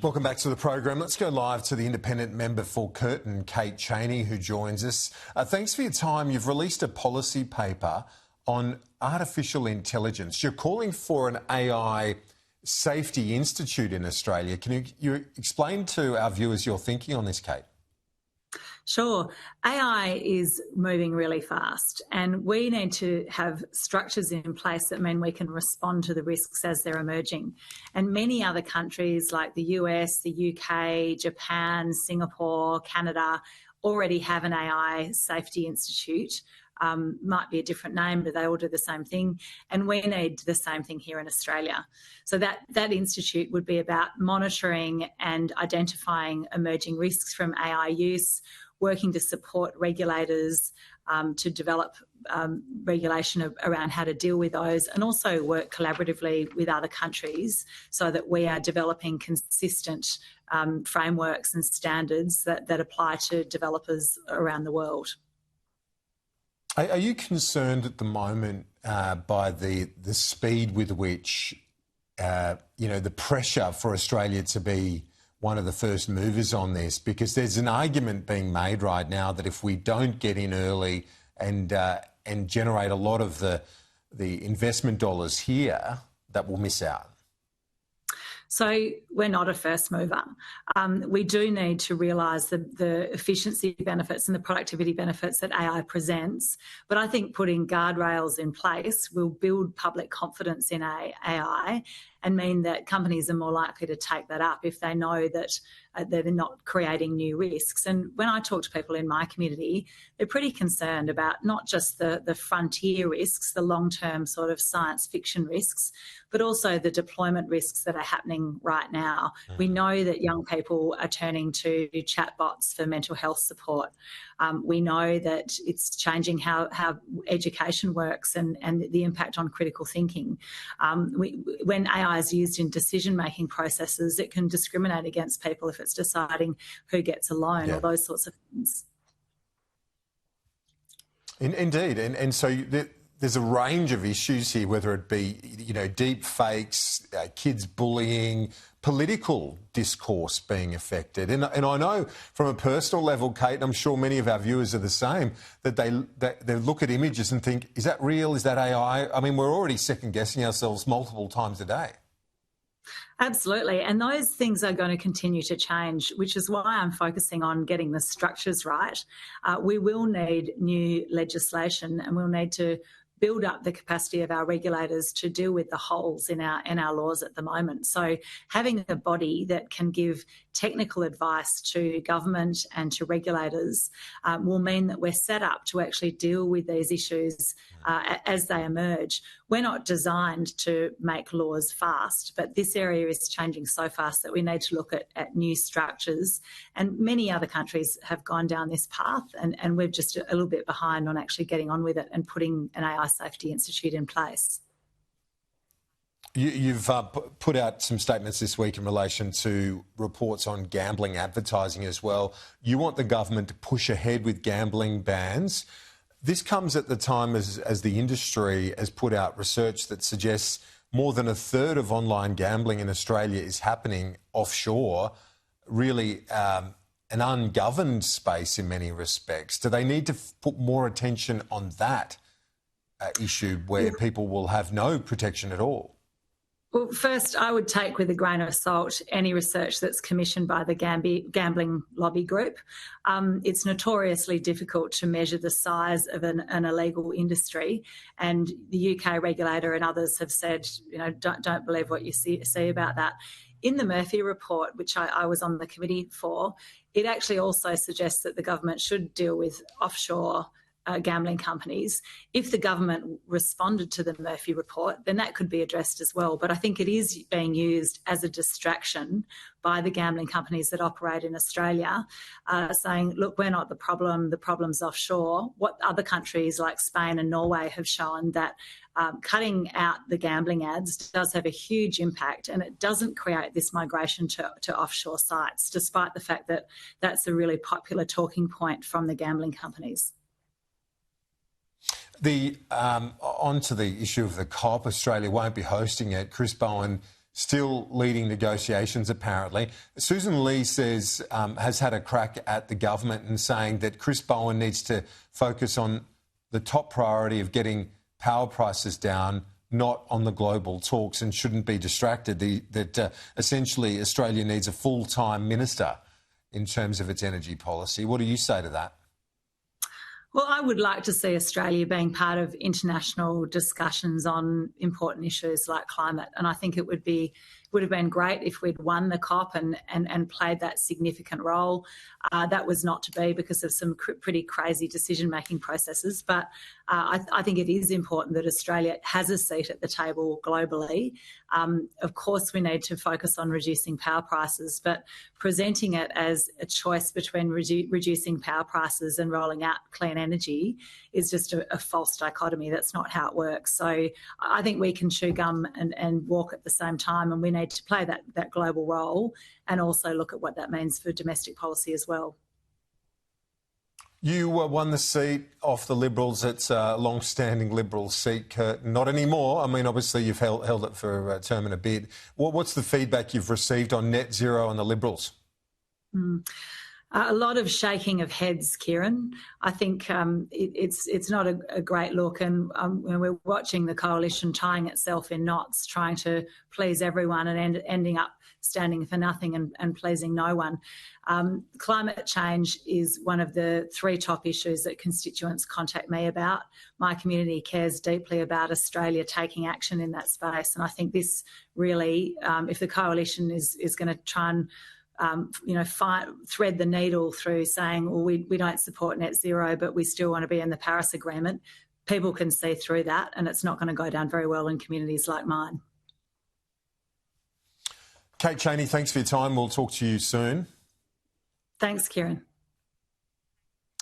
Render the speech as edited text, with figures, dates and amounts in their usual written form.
Welcome back to the program. Let's go live to the independent member for Curtin, Kate Chaney, who joins us. Thanks for your time. You've released a policy paper on artificial intelligence. You're calling for an AI safety institute in Australia. Can you explain to our viewers your thinking on this, Kate? Sure. AI is moving really fast, and we need to have structures in place that mean we can respond to the risks as they're emerging. And many other countries like the US, the UK, Japan, Singapore, Canada already have an AI safety institute. Might be a different name, but they all do the same thing. And we need the same thing here in Australia. So that institute would be about monitoring and identifying emerging risks from AI use, working to support regulators to develop regulation around how to deal with those, and also work collaboratively with other countries so that we are developing consistent frameworks and standards that apply to developers around the world. Are you concerned at the moment by the speed with which, the pressure for Australia to be one of the first movers on this? Because there's an argument being made right now that if we don't get in early and generate a lot of the investment dollars here, that we'll miss out. So we're not a first mover. We do need to realise the efficiency benefits and the productivity benefits that AI presents. But I think putting guardrails in place will build public confidence in AI and mean that companies are more likely to take that up if they know that they're not creating new risks. And when I talk to people in my community, they're pretty concerned about not just the frontier risks, the long-term sort of science fiction risks, but also the deployment risks that are happening right now. We know that young people are turning to chatbots for mental health support. We know that it's changing how education works and the impact on critical thinking. When AI is used in decision-making processes, it can discriminate against people if it's deciding who gets a loan or those sorts of things. Indeed. And so there's a range of issues here, whether it be, deep fakes, kids bullying, political discourse being affected. And I know from a personal level, Kate, and I'm sure many of our viewers are the same, that they look at images and think, is that real? Is that AI? I mean, we're already second-guessing ourselves multiple times a day. Absolutely. And those things are going to continue to change, which is why I'm focusing on getting the structures right. We will need new legislation, and we'll need to build up the capacity of our regulators to deal with the holes in our laws at the moment. So having a body that can give technical advice to government and to regulators will mean that we're set up to actually deal with these issues as they emerge. We're not designed to make laws fast, but this area is changing so fast that we need to look at new structures. And many other countries have gone down this path, and we're just a little bit behind on actually getting on with it and putting an AI Safety Institute in place. You've put out some statements this week in relation to reports on gambling advertising as well. You want the government to push ahead with gambling bans. This comes at the time as the industry has put out research that suggests more than a third of online gambling in Australia is happening offshore, really an ungoverned space in many respects. Do they need to put more attention on that issue where people will have no protection at all? Well, first, I would take with a grain of salt any research that's commissioned by the gambling lobby group. It's notoriously difficult to measure the size of an illegal industry, and the UK regulator and others have said, don't believe what you see about that. In the Murphy report, which I was on the committee for, it actually also suggests that the government should deal with offshore gambling companies. If the government responded to the Murphy report, then that could be addressed as well. But I think it is being used as a distraction by the gambling companies that operate in Australia, saying, look, we're not the problem's offshore. What other countries like Spain and Norway have shown that cutting out the gambling ads does have a huge impact, and it doesn't create this migration to offshore sites, despite the fact that that's a really popular talking point from the gambling companies. Onto the issue of the COP, Australia won't be hosting it. Chris Bowen still leading negotiations, apparently. Susan Lee says, has had a crack at the government and saying that Chris Bowen needs to focus on the top priority of getting power prices down, not on the global talks, and shouldn't be distracted. That essentially Australia needs a full-time minister in terms of its energy policy. What do you say to that? Well, I would like to see Australia being part of international discussions on important issues like climate, and I think it would have been great if we'd won the COP and played that significant role. That was not to be because of some pretty crazy decision-making processes, but I think it is important that Australia has a seat at the table globally. Of course, we need to focus on reducing power prices, but presenting it as a choice between reducing power prices and rolling out clean energy is just a false dichotomy. That's not how it works. So I think we can chew gum and walk at the same time, and we need to play that global role and also look at what that means for domestic policy as well. You won the seat off the Liberals. It's a long-standing Liberal seat, Curtin. Not anymore. I mean, obviously you've held it for a term and a bit. What's the feedback you've received on net zero and the Liberals? A lot of shaking of heads, Kieran. I think it's not a great look, and when we're watching the coalition tying itself in knots, trying to please everyone and ending up standing for nothing and pleasing no one. Climate change is one of the 3 top issues that constituents contact me about. My community cares deeply about Australia taking action in that space, and I think this really, if the coalition is going to try and thread the needle through saying, well, we don't support net zero, but we still want to be in the Paris Agreement, people can see through that, and it's not going to go down very well in communities like mine. Kate Chaney, thanks for your time. We'll talk to you soon. Thanks, Kieran.